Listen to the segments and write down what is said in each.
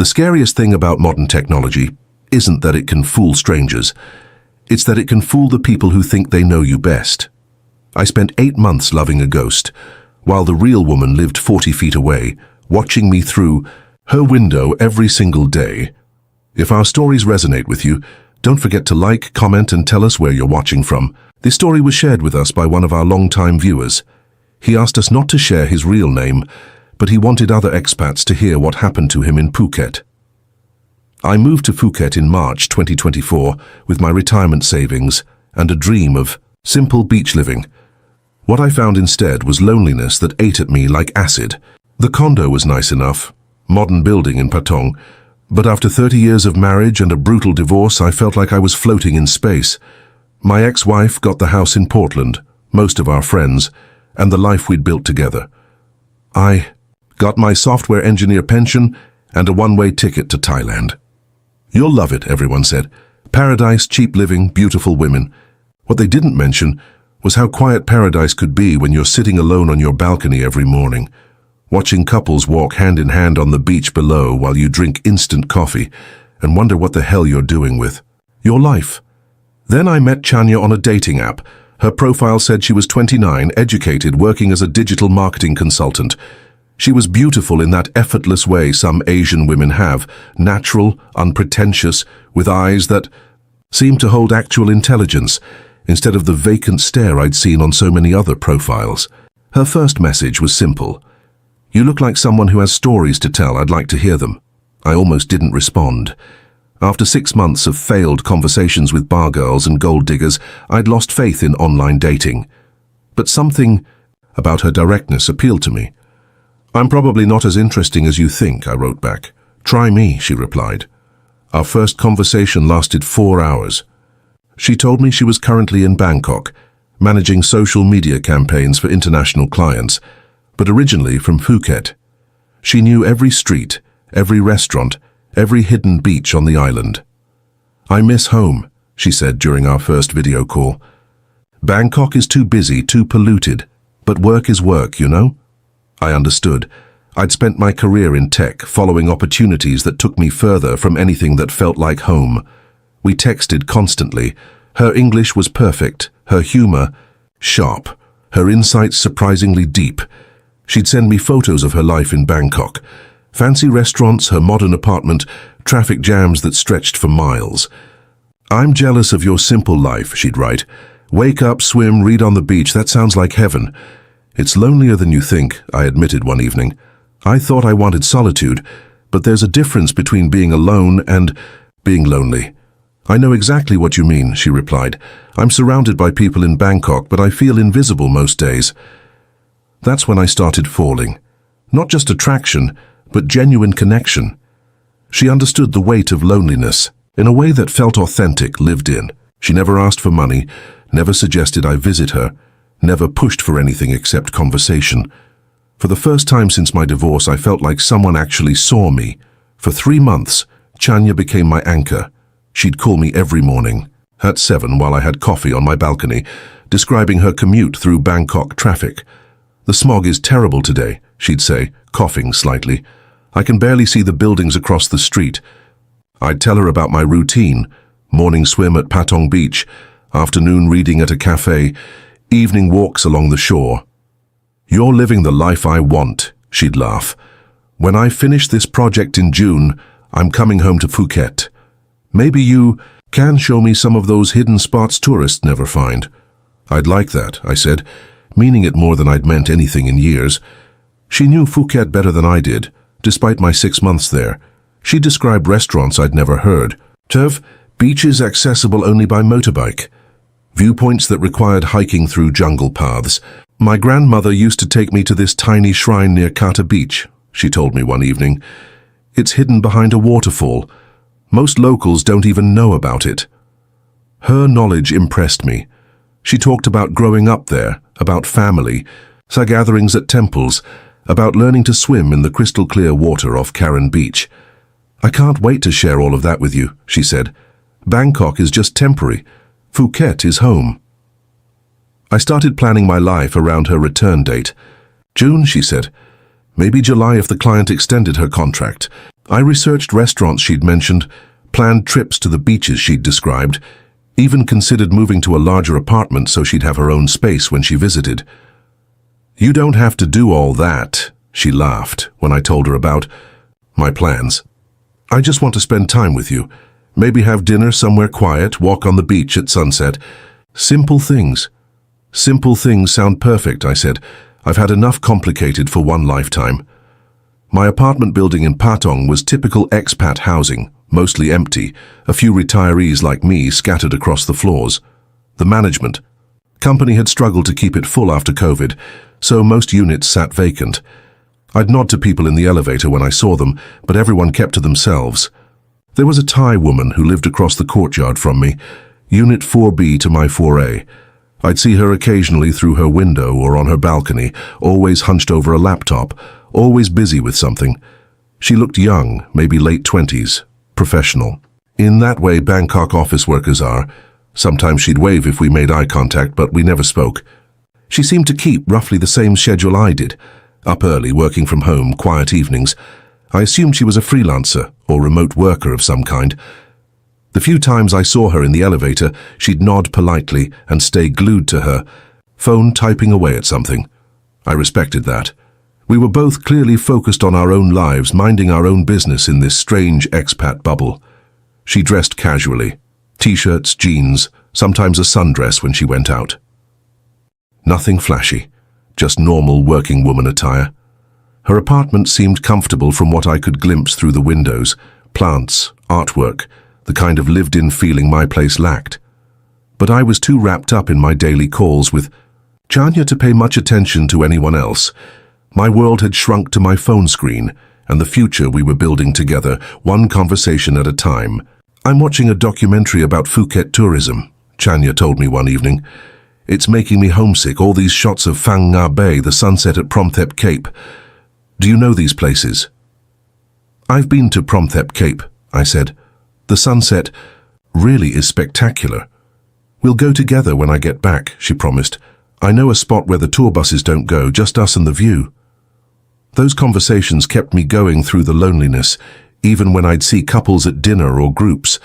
The scariest thing about modern technology isn't that it can fool strangers. It's that it can fool the people who think they know you best. I spent 8 months loving a ghost, while the real woman lived 40 feet away, watching me through her window every single day. If our stories resonate with you, don't forget to like, comment, and tell us where you're watching from. This story was shared with us by one of our long-time viewers. He asked us not to share his real name, but he wanted other expats to hear what happened to him in Phuket. I moved to Phuket in March 2024 with my retirement savings and a dream of simple beach living. What I found instead was loneliness that ate at me like acid. The condo was nice enough, modern building in Patong, but after 30 years of marriage and a brutal divorce, I felt like I was floating in space. My ex-wife got the house in Portland, most of our friends, and the life we'd built together. I got my software engineer pension and a one-way ticket to Thailand. You'll love it, everyone said. Paradise, cheap living, beautiful women. What they didn't mention was how quiet paradise could be when you're sitting alone on your balcony every morning, watching couples walk hand in hand on the beach below while you drink instant coffee and wonder what the hell you're doing with your life. Then I met Chanya on a dating app. Her profile said she was 29, educated, working as a digital marketing consultant. She was beautiful in that effortless way some Asian women have, natural, unpretentious, with eyes that seemed to hold actual intelligence, instead of the vacant stare I'd seen on so many other profiles. Her first message was simple. "You look like someone who has stories to tell. I'd like to hear them." I almost didn't respond. After 6 months of failed conversations with bar girls and gold diggers, I'd lost faith in online dating. But something about her directness appealed to me. "I'm probably not as interesting as you think," I wrote back. "Try me," she replied. Our first conversation lasted 4 hours. She told me she was currently in Bangkok, managing social media campaigns for international clients, but originally from Phuket. She knew every street, every restaurant, every hidden beach on the island. "I miss home," she said during our first video call. "Bangkok is too busy, too polluted, but work is work, you know?" I understood. I'd spent my career in tech, following opportunities that took me further from anything that felt like home. We texted constantly. Her English was perfect, her humor sharp, her insights surprisingly deep. She'd send me photos of her life in Bangkok. Fancy restaurants, her modern apartment, traffic jams that stretched for miles. "I'm jealous of your simple life," she'd write. "Wake up, swim, read on the beach, that sounds like heaven." "It's lonelier than you think," I admitted one evening. I thought I wanted solitude, but there's a difference between being alone and being lonely. "I know exactly what you mean," she replied. "I'm surrounded by people in Bangkok, but I feel invisible most days." That's when I started falling. Not just attraction, but genuine connection. She understood the weight of loneliness in a way that felt authentic, lived in. She never asked for money, never suggested I visit her, never pushed for anything except conversation. For the first time since my divorce, I felt like someone actually saw me. For 3 months, Chanya became my anchor. She'd call me every morning, at 7 while I had coffee on my balcony, describing her commute through Bangkok traffic. "The smog is terrible today," she'd say, coughing slightly. "I can barely see the buildings across the street." I'd tell her about my routine: morning swim at Patong Beach, afternoon reading at a cafe, evening walks along the shore. "You're living the life I want," she'd laugh. "When I finish this project in June, I'm coming home to Phuket. Maybe you can show me some of those hidden spots tourists never find." "I'd like that," I said, meaning it more than I'd meant anything in years. She knew Phuket better than I did, despite my 6 months there. She described restaurants I'd never heard. Turf, beaches accessible only by motorbike. Viewpoints that required hiking through jungle paths. "My grandmother used to take me to this tiny shrine near Kata Beach," she told me one evening. "It's hidden behind a waterfall. Most locals don't even know about it." Her knowledge impressed me. She talked about growing up there, about family, gatherings at temples, about learning to swim in the crystal-clear water off Karen Beach. "I can't wait to share all of that with you," she said. "Bangkok is just temporary. Phuket is home." I started planning my life around her return date. "June," she said. "Maybe July if the client extended her contract. I researched restaurants she'd mentioned, planned trips to the beaches she'd described, even considered moving to a larger apartment so she'd have her own space when she visited. "You don't have to do all that," she laughed when I told her about my plans. "I just want to spend time with you. Maybe have dinner somewhere quiet, walk on the beach at sunset. Simple things." "Simple things sound perfect," I said. "I've had enough complicated for one lifetime." My apartment building in Patong was typical expat housing, mostly empty, a few retirees like me scattered across the floors. The management company had struggled to keep it full after COVID, so most units sat vacant. I'd nod to people in the elevator when I saw them, but everyone kept to themselves. There was a Thai woman who lived across the courtyard from me, Unit 4B to my 4A. I'd see her occasionally through her window or on her balcony, always hunched over a laptop, always busy with something. She looked young, maybe late 20s, professional. In that way Bangkok office workers are. Sometimes she'd wave if we made eye contact, but we never spoke. She seemed to keep roughly the same schedule I did. Up early, working from home, quiet evenings. I assumed she was a freelancer or remote worker of some kind. The few times I saw her in the elevator, she'd nod politely and stay glued to her phone, typing away at something. I respected that. We were both clearly focused on our own lives, minding our own business in this strange expat bubble. She dressed casually. T-shirts, jeans, sometimes a sundress when she went out. Nothing flashy, just normal working woman attire. Her apartment seemed comfortable from what I could glimpse through the windows. Plants, artwork, the kind of lived-in feeling my place lacked. But I was too wrapped up in my daily calls with Chanya to pay much attention to anyone else. My world had shrunk to my phone screen and the future we were building together, one conversation at a time. "I'm watching a documentary about Phuket tourism," Chanya told me one evening. "It's making me homesick, all these shots of Phang Nga Bay, the sunset at Promthep Cape. Do you know these places?" "I've been to Promthep Cape," I said. "The sunset really is spectacular." "We'll go together when I get back," she promised. "I know a spot where the tour buses don't go, just us and the view." Those conversations kept me going through the loneliness, even when I'd see couples at dinner or groups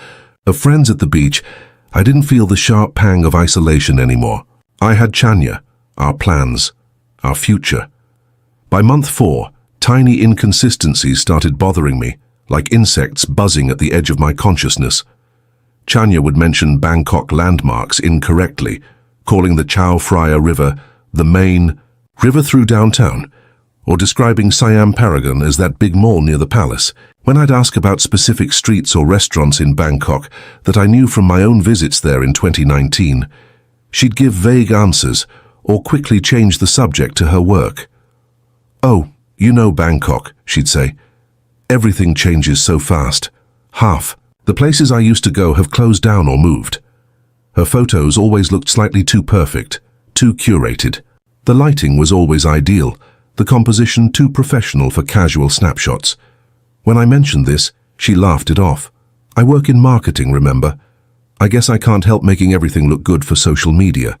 of friends at the beach. I didn't feel the sharp pang of isolation anymore. I had Chanya, our plans, our future. By month 4, tiny inconsistencies started bothering me, like insects buzzing at the edge of my consciousness. Chanya would mention Bangkok landmarks incorrectly, calling the Chao Phraya River the main river through downtown, or describing Siam Paragon as that big mall near the palace. When I'd ask about specific streets or restaurants in Bangkok that I knew from my own visits there in 2019, she'd give vague answers or quickly change the subject to her work. "Oh, you know Bangkok," she'd say. "Everything changes so fast. Half the places I used to go have closed down or moved." Her photos always looked slightly too perfect, too curated. The lighting was always ideal, the composition too professional for casual snapshots. When I mentioned this, she laughed it off. "I work in marketing, remember? I guess I can't help making everything look good for social media."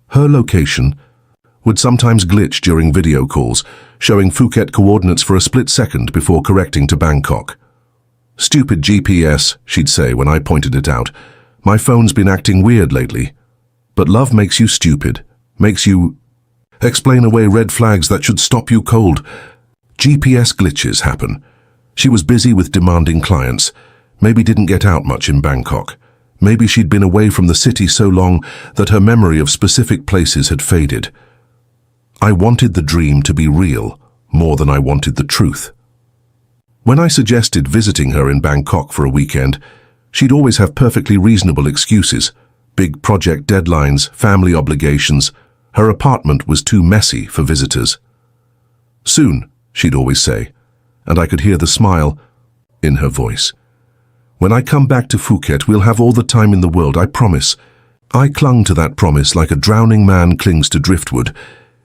Her location would sometimes glitch during video calls, showing Phuket coordinates for a split second before correcting to Bangkok. "Stupid GPS," she'd say when I pointed it out. "My phone's been acting weird lately." But love makes you stupid, makes you explain away red flags that should stop you cold. GPS glitches happen. She was busy with demanding clients, maybe didn't get out much in Bangkok. Maybe she'd been away from the city so long that her memory of specific places had faded. I wanted the dream to be real more than I wanted the truth. When I suggested visiting her in Bangkok for a weekend, she'd always have perfectly reasonable excuses. Big project deadlines, family obligations. Her apartment was too messy for visitors. "Soon," she'd always say, and I could hear the smile in her voice. "When I come back to Phuket, we'll have all the time in the world, I promise." I clung to that promise like a drowning man clings to driftwood,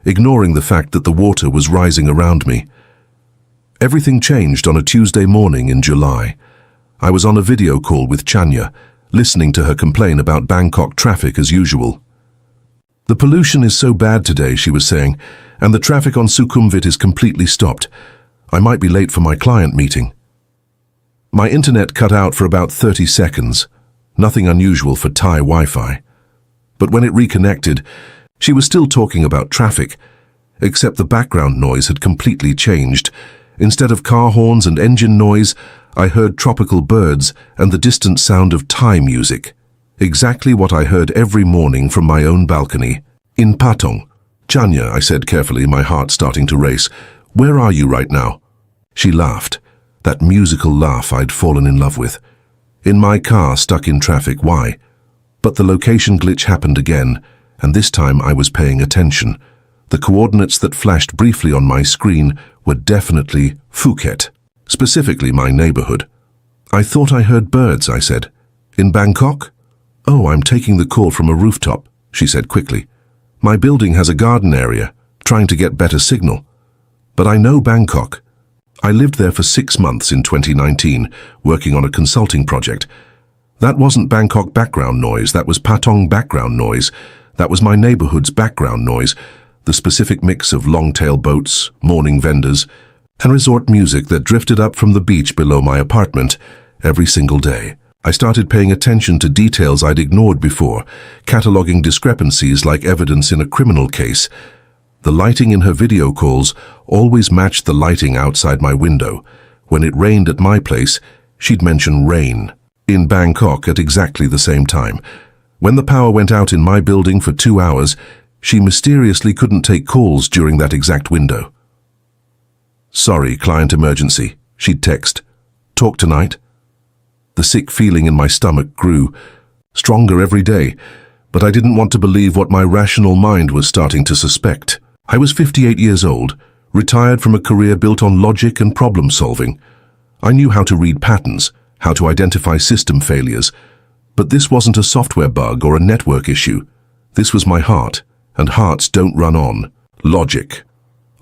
ignoring the fact that the water was rising around me. Everything changed on a Tuesday morning in July. I was on a video call with Chanya, listening to her complain about Bangkok traffic as usual. "The pollution is so bad today," she was saying, "and the traffic on Sukhumvit is completely stopped. I might be late for my client meeting." My internet cut out for about 30 seconds, nothing unusual for Thai Wi-Fi. But when it reconnected, she was still talking about traffic, except the background noise had completely changed. Instead of car horns and engine noise, I heard tropical birds and the distant sound of Thai music. Exactly what I heard every morning from my own balcony. In Patong. Chanya, I said carefully, my heart starting to race. Where are you right now? She laughed, that musical laugh I'd fallen in love with. In my car, stuck in traffic. Why? But the location glitch happened again, and this time I was paying attention. The coordinates that flashed briefly on my screen were definitely Phuket, specifically my neighborhood. I thought I heard birds, I said. In Bangkok? Oh, I'm taking the call from a rooftop, she said quickly. My building has a garden area, trying to get better signal. But I know Bangkok. I lived there for 6 months in 2019, working on a consulting project. That wasn't Bangkok background noise, that was Patong background noise. That was my neighborhood's background noise, the specific mix of long-tail boats, morning vendors, and resort music that drifted up from the beach below my apartment every single day. I started paying attention to details I'd ignored before, cataloging discrepancies like evidence in a criminal case. The lighting in her video calls always matched the lighting outside my window. When it rained at my place, she'd mention rain. In Bangkok at exactly the same time. When the power went out in my building for 2 hours, she mysteriously couldn't take calls during that exact window. Sorry, client emergency, she'd text. Talk tonight? The sick feeling in my stomach grew, stronger every day, but I didn't want to believe what my rational mind was starting to suspect. I was 58 years old, retired from a career built on logic and problem solving. I knew how to read patterns, how to identify system failures, but this wasn't a software bug or a network issue. This was my heart, and hearts don't run on logic.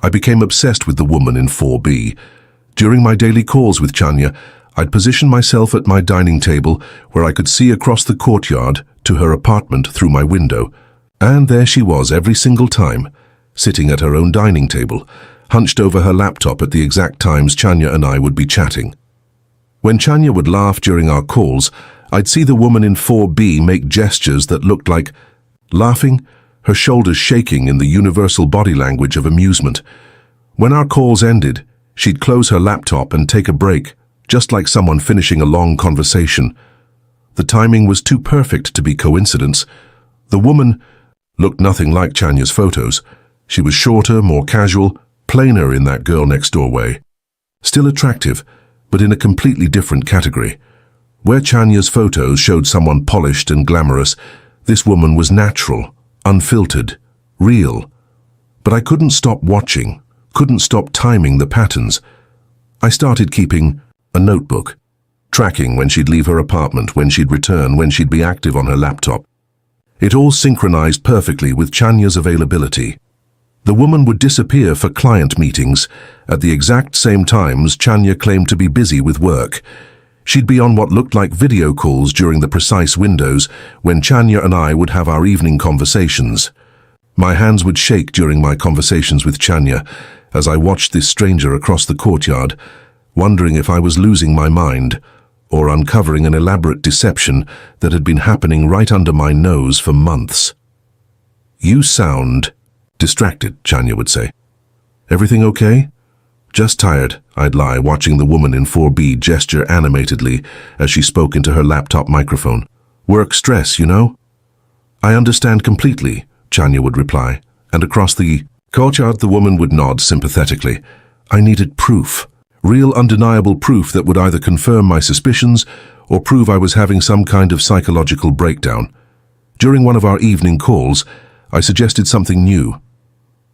I became obsessed with the woman in 4B. During my daily calls with Chanya, I'd position myself at my dining table where I could see across the courtyard to her apartment through my window. And there she was every single time, sitting at her own dining table, hunched over her laptop at the exact times Chanya and I would be chatting. When Chanya would laugh during our calls, I'd see the woman in 4B make gestures that looked like laughing, her shoulders shaking in the universal body language of amusement. When our calls ended, she'd close her laptop and take a break, just like someone finishing a long conversation. The timing was too perfect to be coincidence. The woman looked nothing like Chanya's photos. She was shorter, more casual, plainer in that girl next door way. Still attractive, but in a completely different category. Where Chanya's photos showed someone polished and glamorous, this woman was natural, unfiltered, real. But I couldn't stop watching, couldn't stop timing the patterns. I started keeping a notebook, tracking when she'd leave her apartment, when she'd return, when she'd be active on her laptop. It all synchronized perfectly with Chanya's availability. The woman would disappear for client meetings. At the exact same times, Chanya claimed to be busy with work. She'd be on what looked like video calls during the precise windows when Chanya and I would have our evening conversations. My hands would shake during my conversations with Chanya as I watched this stranger across the courtyard, wondering if I was losing my mind or uncovering an elaborate deception that had been happening right under my nose for months. You sound distracted, Chanya would say. Everything okay? Just tired, I'd lie, watching the woman in 4B gesture animatedly as she spoke into her laptop microphone. Work stress, you know? I understand completely, Chanya would reply, and across the courtyard the woman would nod sympathetically. I needed proof. Real undeniable proof that would either confirm my suspicions or prove I was having some kind of psychological breakdown. During one of our evening calls, I suggested something new.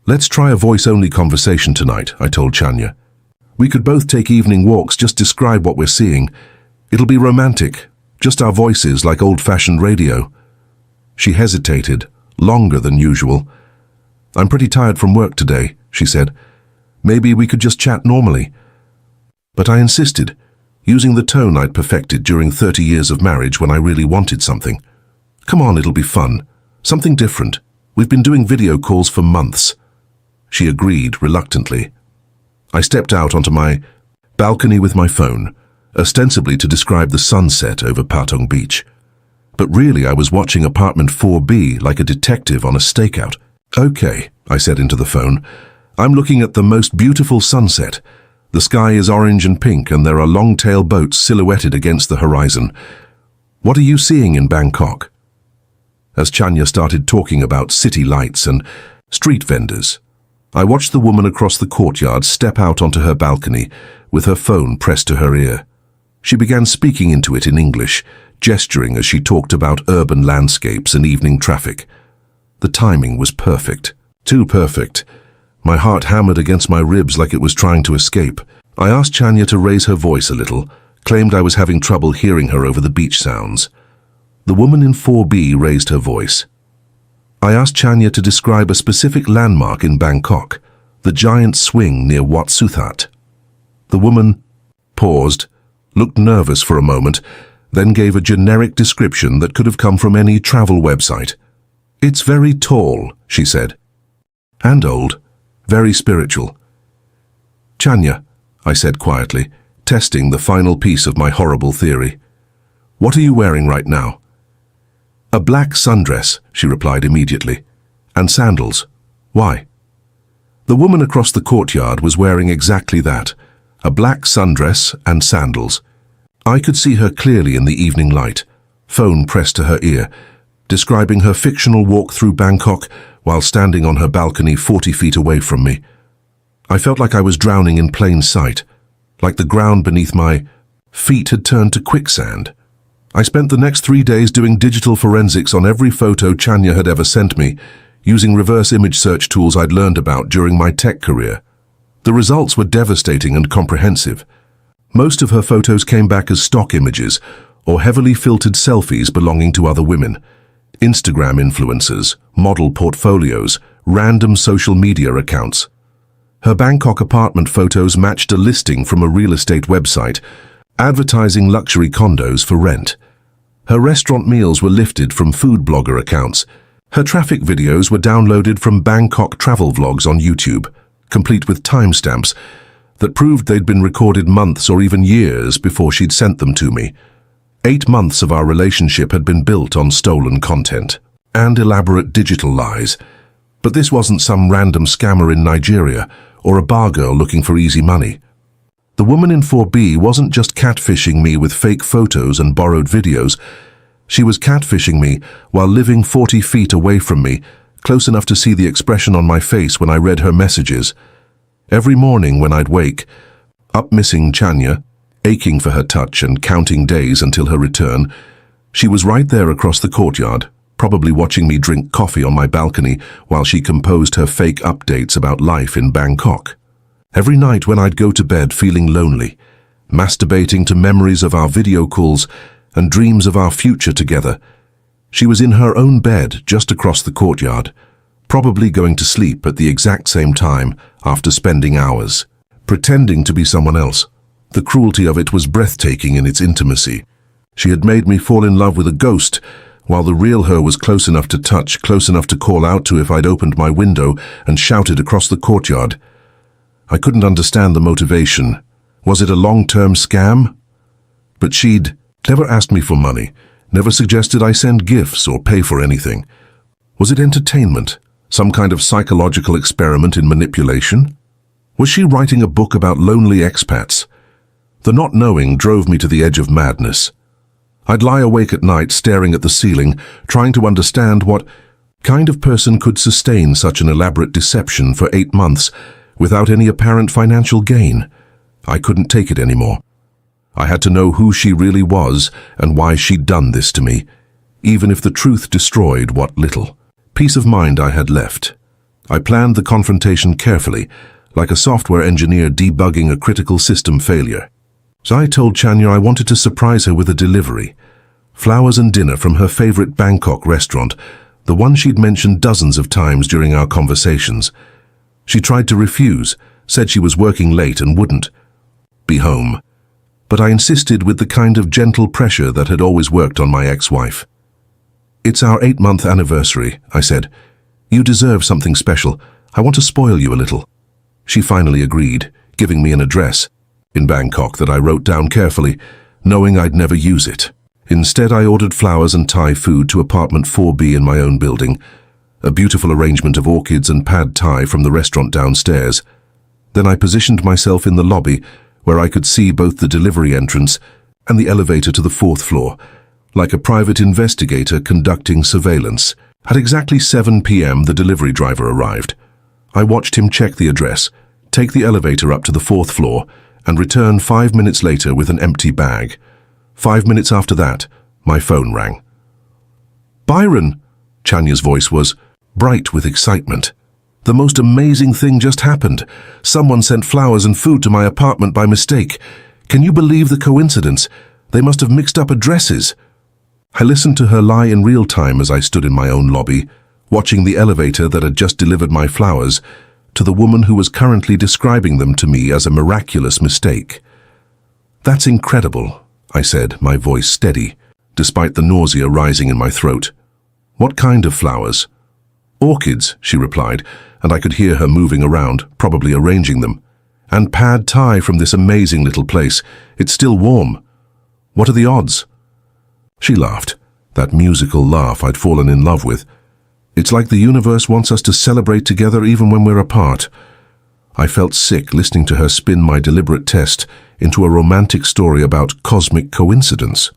Let's try a voice-only conversation tonight, I told Chanya. We could both take evening walks, just describe what we're seeing. It'll be romantic, just our voices like old-fashioned radio. She hesitated, longer than usual. I'm pretty tired from work today, she said. Maybe we could just chat normally. But I insisted, using the tone I'd perfected during 30 years of marriage when I really wanted something. Come on, it'll be fun. Something different. We've been doing video calls for months. She agreed reluctantly. I stepped out onto my balcony with my phone. ostensibly to describe the sunset over Patong Beach. But really I was watching apartment 4B like a detective on a stakeout. "Okay," I said into the phone. "I'm looking at the most beautiful sunset. The sky is orange and pink and there are long-tail boats silhouetted against the horizon. What are you seeing in Bangkok?" As Chanya started talking about city lights and street vendors, I watched the woman across the courtyard step out onto her balcony with her phone pressed to her ear. She began speaking into it in English, gesturing as she talked about urban landscapes and evening traffic. The timing was perfect. Too perfect. My heart hammered against my ribs like it was trying to escape. I asked Chanya to raise her voice a little, claimed I was having trouble hearing her over the beach sounds. The woman in 4B raised her voice. I asked Chanya to describe a specific landmark in Bangkok, the giant swing near Wat Suthat. The woman paused, looked nervous for a moment, then gave a generic description that could have come from any travel website. "It's very tall," she said. "And old. Very spiritual." "Chanya," I said quietly, testing the final piece of my horrible theory. "What are you wearing right now?" "A black sundress," she replied immediately. "And sandals. Why?" The woman across the courtyard was wearing exactly that, a black sundress and sandals. I could see her clearly in the evening light, phone pressed to her ear, describing her fictional walk through Bangkok while standing on her balcony 40 feet away from me. I felt like I was drowning in plain sight, like the ground beneath my feet had turned to quicksand. I spent the next 3 days doing digital forensics on every photo Chanya had ever sent me, using reverse image search tools I'd learned about during my tech career. The results were devastating and comprehensive. Most of her photos came back as stock images or heavily filtered selfies belonging to other women. Instagram influencers, model portfolios, random social media accounts. Her Bangkok apartment photos matched a listing from a real estate website, advertising luxury condos for rent. Her restaurant meals were lifted from food blogger accounts. Her traffic videos were downloaded from Bangkok travel vlogs on YouTube, complete with timestamps that proved they'd been recorded months or even years before she'd sent them to me. 8 months of our relationship had been built on stolen content and elaborate digital lies. But this wasn't some random scammer in Nigeria or a bar girl looking for easy money. The woman in 4B wasn't just catfishing me with fake photos and borrowed videos. She was catfishing me while living 40 feet away from me, close enough to see the expression on my face when I read her messages. Every morning when I'd wake, up missing Chanya, aching for her touch and counting days until her return, she was right there across the courtyard, probably watching me drink coffee on my balcony while she composed her fake updates about life in Bangkok. Every night when I'd go to bed feeling lonely, masturbating to memories of our video calls and dreams of our future together, she was in her own bed just across the courtyard, probably going to sleep at the exact same time after spending hours, pretending to be someone else. The cruelty of it was breathtaking in its intimacy. She had made me fall in love with a ghost, while the real her was close enough to touch, close enough to call out to if I'd opened my window and shouted across the courtyard. I couldn't understand the motivation. Was it a long-term scam? But she'd never asked me for money, never suggested I send gifts or pay for anything. Was it entertainment? Some kind of psychological experiment in manipulation? Was she writing a book about lonely expats? The not knowing drove me to the edge of madness. I'd lie awake at night staring at the ceiling, trying to understand what kind of person could sustain such an elaborate deception for 8 months without any apparent financial gain. I couldn't take it anymore. I had to know who she really was and why she'd done this to me, even if the truth destroyed what little peace of mind I had left. I planned the confrontation carefully, like a software engineer debugging a critical system failure. So I told Chanya I wanted to surprise her with a delivery. Flowers and dinner from her favorite Bangkok restaurant, the one she'd mentioned dozens of times during our conversations. She tried to refuse, said she was working late and wouldn't be home. But I insisted with the kind of gentle pressure that had always worked on my ex-wife. "It's our 8-month anniversary," I said. "You deserve something special. I want to spoil you a little." She finally agreed, giving me an address. in Bangkok that I wrote down carefully, knowing I'd never use it. Instead, I ordered flowers and Thai food to apartment 4B in my own building, a beautiful arrangement of orchids and pad Thai from the restaurant downstairs. Then I positioned myself in the lobby, where I could see both the delivery entrance and the elevator to the 4th floor, like a private investigator conducting surveillance. At exactly 7 p.m., the delivery driver arrived. I watched him check the address, take the elevator up to the 4th floor, and return 5 minutes later with an empty bag. 5 minutes after that, my phone rang. "Byron," Chanya's voice was bright with excitement. "The most amazing thing just happened. Someone sent flowers and food to my apartment by mistake. Can you believe the coincidence? They must have mixed up addresses." I listened to her lie in real time as I stood in my own lobby, watching the elevator that had just delivered my flowers to the woman who was currently describing them to me as a miraculous mistake. "That's incredible," I said, my voice steady, despite the nausea rising in my throat. "What kind of flowers?" "Orchids," she replied, and I could hear her moving around, probably arranging them. "And pad Thai from this amazing little place. It's still warm. What are the odds?" She laughed, that musical laugh I'd fallen in love with. "It's like the universe wants us to celebrate together even when we're apart." I felt sick listening to her spin my deliberate test into a romantic story about cosmic coincidence.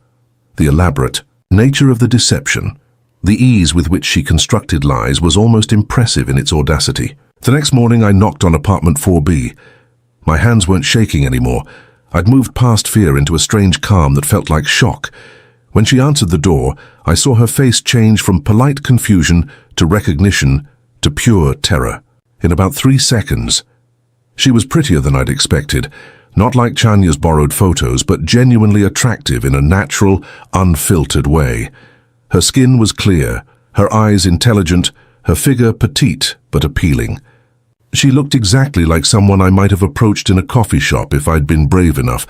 The elaborate nature of the deception, the ease with which she constructed lies was almost impressive in its audacity. The next morning I knocked on apartment 4B. My hands weren't shaking anymore. I'd moved past fear into a strange calm that felt like shock. When she answered the door, I saw her face change from polite confusion to recognition to pure terror. In about 3 seconds, she was prettier than I'd expected, not like Chanya's borrowed photos, but genuinely attractive in a natural, unfiltered way. Her skin was clear, her eyes intelligent, her figure petite but appealing. She looked exactly like someone I might have approached in a coffee shop if I'd been brave enough,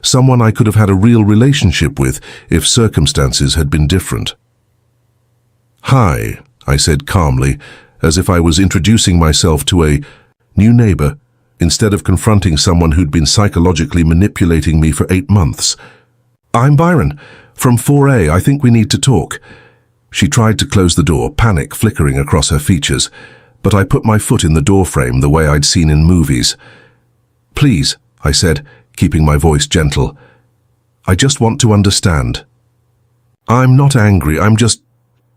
someone I could have had a real relationship with if circumstances had been different. "Hi," I said calmly, as if I was introducing myself to a new neighbor, instead of confronting someone who'd been psychologically manipulating me for 8 months. "I'm Byron, from 4A. I think we need to talk." She tried to close the door, panic flickering across her features, but I put my foot in the doorframe the way I'd seen in movies. "Please," I said, keeping my voice gentle. "I just want to understand." "I'm not angry, I'm just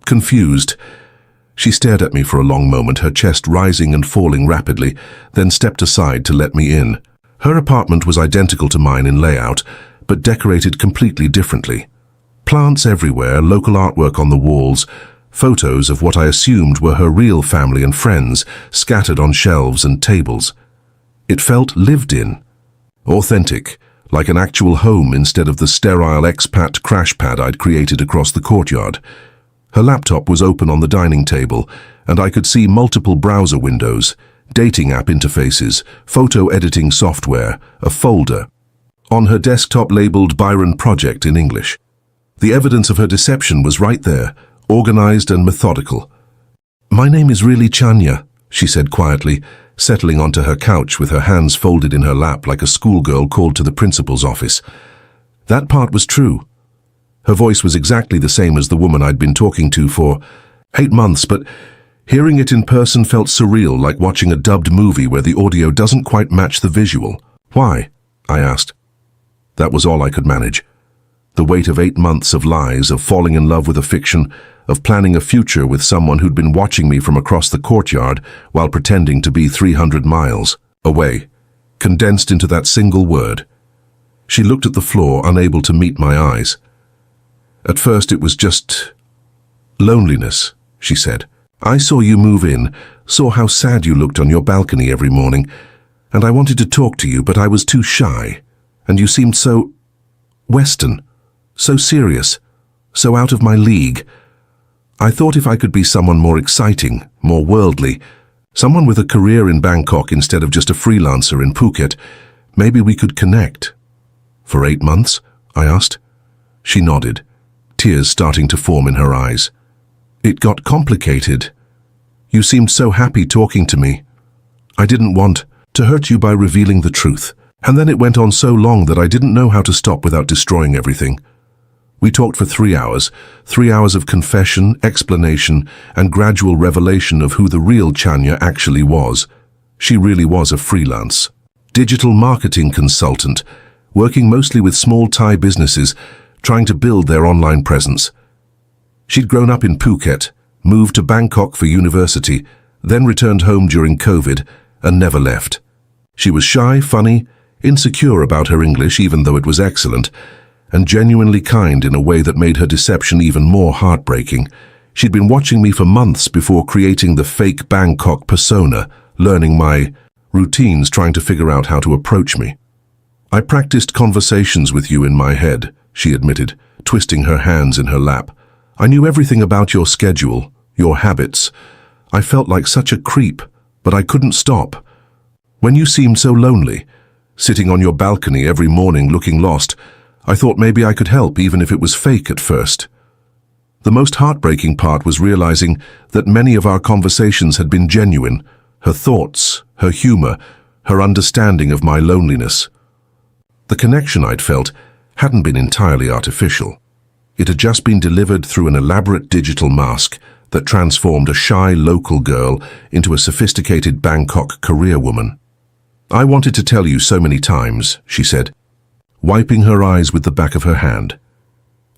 confused." She stared at me for a long moment, her chest rising and falling rapidly, then stepped aside to let me in. Her apartment was identical to mine in layout, but decorated completely differently. Plants everywhere, local artwork on the walls, photos of what I assumed were her real family and friends scattered on shelves and tables. It felt lived in. Authentic, like an actual home instead of the sterile expat crash pad I'd created across the courtyard. Her laptop was open on the dining table, and I could see multiple browser windows, dating app interfaces, photo editing software, a folder. On her desktop labeled Byron Project in English. The evidence of her deception was right there, organized and methodical. "My name is really Chanya," she said quietly, settling onto her couch with her hands folded in her lap like a schoolgirl called to the principal's office. That part was true. Her voice was exactly the same as the woman I'd been talking to for 8 months, but hearing it in person felt surreal, like watching a dubbed movie where the audio doesn't quite match the visual. "Why?" I asked. That was all I could manage. The weight of 8 months of lies, of falling in love with a fiction, of planning a future with someone who'd been watching me from across the courtyard while pretending to be 300 miles away, condensed into that single word. She looked at the floor, unable to meet my eyes. "At first it was just loneliness," she said. "I saw you move in, saw how sad you looked on your balcony every morning, and I wanted to talk to you, but I was too shy, and you seemed so Western, so serious, so out of my league. I thought if I could be someone more exciting, more worldly, someone with a career in Bangkok instead of just a freelancer in Phuket, maybe we could connect." "For 8 months?" I asked. She nodded, tears starting to form in her eyes. "It got complicated. You seemed so happy talking to me. I didn't want to hurt you by revealing the truth. And then it went on so long that I didn't know how to stop without destroying everything. We talked for 3 hours, 3 hours of confession, explanation, and gradual revelation of who the real Chanya actually was. She really was a freelance digital marketing consultant, working mostly with small Thai businesses, trying to build their online presence. She'd grown up in Phuket, moved to Bangkok for university, then returned home during COVID, and never left. She was shy, funny, insecure about her English even though it was excellent, and genuinely kind in a way that made her deception even more heartbreaking. She'd been watching me for months before creating the fake Bangkok persona, learning my routines, trying to figure out how to approach me. I practiced conversations with you in my head, she admitted, twisting her hands in her lap. I knew everything about your schedule, your habits. I felt like such a creep, but I couldn't stop. When you seemed so lonely, sitting on your balcony every morning looking lost, I thought maybe I could help even if it was fake at first. The most heartbreaking part was realizing that many of our conversations had been genuine, her thoughts, her humor, her understanding of my loneliness. The connection I'd felt hadn't been entirely artificial. It had just been delivered through an elaborate digital mask that transformed a shy local girl into a sophisticated Bangkok career woman. I wanted to tell you so many times, she said, wiping her eyes with the back of her hand.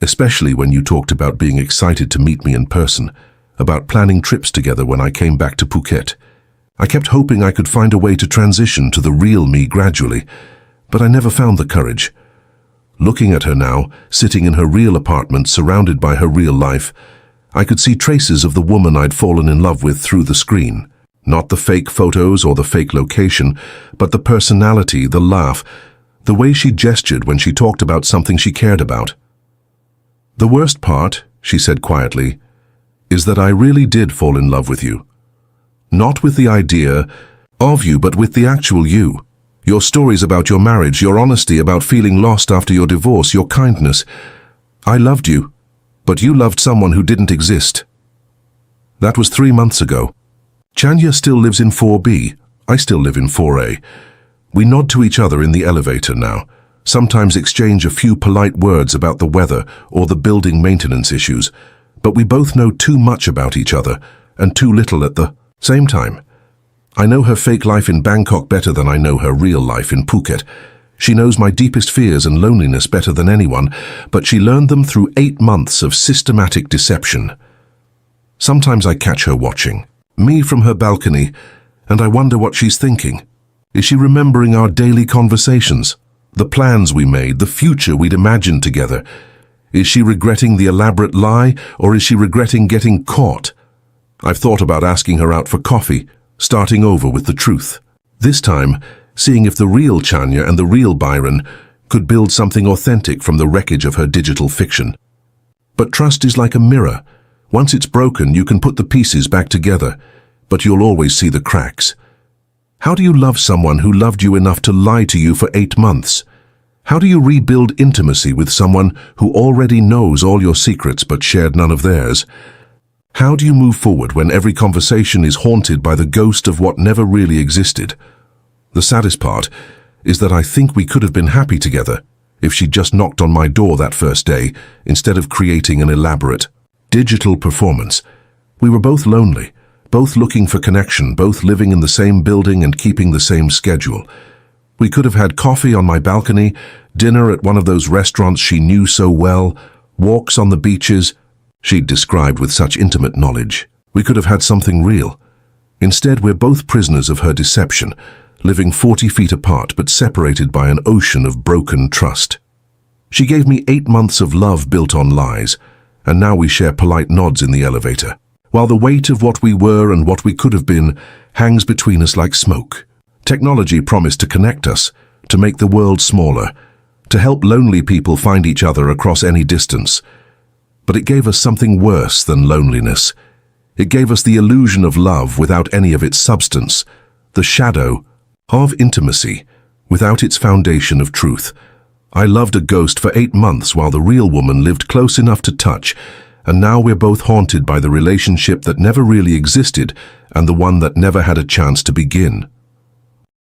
Especially when you talked about being excited to meet me in person, about planning trips together when I came back to Phuket. I kept hoping I could find a way to transition to the real me gradually, but I never found the courage. Looking at her now, sitting in her real apartment surrounded by her real life, I could see traces of the woman I'd fallen in love with through the screen. Not the fake photos or the fake location, but the personality, the laugh, the way she gestured when she talked about something she cared about. The worst part, she said quietly, is that I really did fall in love with you. Not with the idea of you, but with the actual you. Your stories about your marriage, your honesty about feeling lost after your divorce, your kindness. I loved you, but you loved someone who didn't exist. That was 3 months ago. Chanya still lives in 4B. I still live in 4A. We nod to each other in the elevator now, sometimes exchange a few polite words about the weather or the building maintenance issues, but we both know too much about each other and too little at the same time. I know her fake life in Bangkok better than I know her real life in Phuket. She knows my deepest fears and loneliness better than anyone, but she learned them through 8 months of systematic deception. Sometimes I catch her watching me from her balcony, and I wonder what she's thinking. Is she remembering our daily conversations, the plans we made, the future we'd imagined together? Is she regretting the elaborate lie, or is she regretting getting caught? I've thought about asking her out for coffee, starting over with the truth. This time, seeing if the real Chanya and the real Byron could build something authentic from the wreckage of her digital fiction. But trust is like a mirror. Once it's broken, you can put the pieces back together, but you'll always see the cracks. How do you love someone who loved you enough to lie to you for 8 months? How do you rebuild intimacy with someone who already knows all your secrets but shared none of theirs? How do you move forward when every conversation is haunted by the ghost of what never really existed? The saddest part is that I think we could have been happy together if she'd just knocked on my door that first day instead of creating an elaborate digital performance. We were both lonely, both looking for connection, both living in the same building and keeping the same schedule. We could have had coffee on my balcony, dinner at one of those restaurants she knew so well, walks on the beaches she'd described with such intimate knowledge. We could have had something real. Instead, we're both prisoners of her deception, living 40 feet apart but separated by an ocean of broken trust. She gave me 8 months of love built on lies, and now we share polite nods in the elevator, while the weight of what we were and what we could have been hangs between us like smoke. Technology promised to connect us, to make the world smaller, to help lonely people find each other across any distance. But it gave us something worse than loneliness. It gave us the illusion of love without any of its substance, the shadow of intimacy without its foundation of truth. I loved a ghost for 8 months while the real woman lived close enough to touch, and now we're both haunted by the relationship that never really existed and the one that never had a chance to begin.